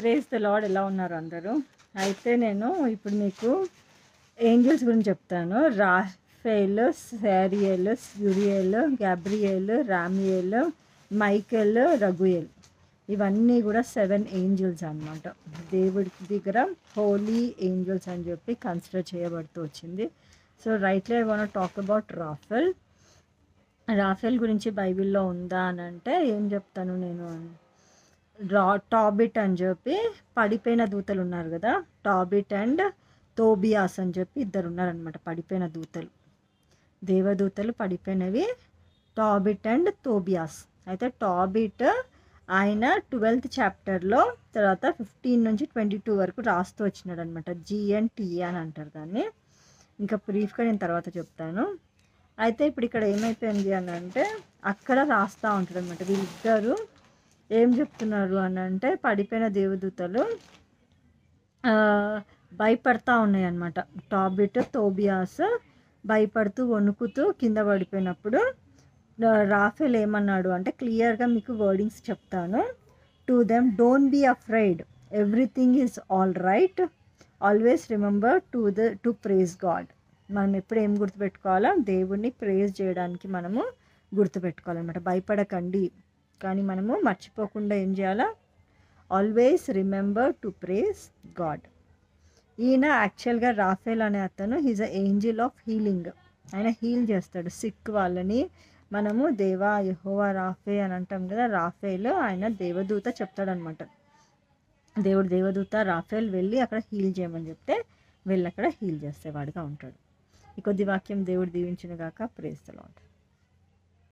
Praise the lord. ఎలా ఉన్నారు అందరూ? అయితే నేను ఇప్పుడు మీకు ఏంజెల్స్ గురించి చెప్తాను. రాఫేల్, శారియల్, యూరియల్, గ్యాబ్రియల్, రామియేల్, మైకెల్, రగుయేల్, ఇవన్నీ కూడా 7 ఏంజల్స్ అనమాట. దేవుడి దగ్గర హోలీ ఏంజల్స్ అని చెప్పి కన్సిడర్ చేయబడుతూ వచ్చింది. So rightly I want talk about Rafale. Rafale గురించి బైబిల్లో ఉందా అని అంటే ఏం చెప్తాను నేను, టాబిట్ అని చెప్పి పడిపోయిన దూతలు ఉన్నారు కదా, టాబిట్ అండ్ తోబియాస్ అని చెప్పి ఇద్దరు ఉన్నారనమాట పడిపోయిన దూతలు, దేవదూతలు పడిపోయినవి, టాబిట్ అండ్ తోబియాస్. అయితే టాబిట్ ఆయన 12th చాప్టర్లో తర్వాత 15 నుంచి 22 వరకు రాస్తూ వచ్చినాడు అనమాట. GNT అని అంటారు దాన్ని. ఇంకా బ్రీఫ్గా నేను తర్వాత చెప్తాను. అయితే ఇప్పుడు ఇక్కడ ఏమైపోయింది అని అంటే అక్కడ రాస్తూ ఉంటాడు అనమాట. వీళ్ళిద్దరు ఏం చెప్తున్నారు అని అంటే పడిపోయిన దేవదూతలు భయపడతా ఉన్నాయి అన్నమాట. టాబిట్, తోబియాస్ భయపడుతూ వణుకుతూ కింద పడిపోయినప్పుడు రాఫెల్ ఏమన్నాడు అంటే, క్లియర్గా మీకు వర్డింగ్స్ చెప్తాను. To them, don't be afraid, everything is all right, always remember to praise God. మనం ఎప్పుడు ఏం గుర్తుపెట్టుకోవాలా? దేవుణ్ణి ప్రేజ్ చేయడానికి మనము గుర్తుపెట్టుకోవాలన్నమాట. భయపడకండి, కానీ మనము మర్చిపోకుండా ఏం చేయాలా? Always remember to praise God. ఈయన యాక్చువల్గా రాఫెల్ అనే అతను he's a angel of healing. ఆయన హీల్ చేస్తాడు సిక్ వాళ్ళని. మనము దేవా యెహోవా రాఫే అని అంటాం కదా, రాఫేల్ ఆయన దేవదూత చెప్తాడనమాట. దేవదూత రాఫేల్ వెళ్ళి అక్కడ హీల్ చేయమని చెప్తే వెళ్ళి అక్కడ హీల్ చేసేవాడుగా ఉంటాడు. ఈ కొద్ది వాక్యం దేవుడు దీవించిన గాక. Praise the lord.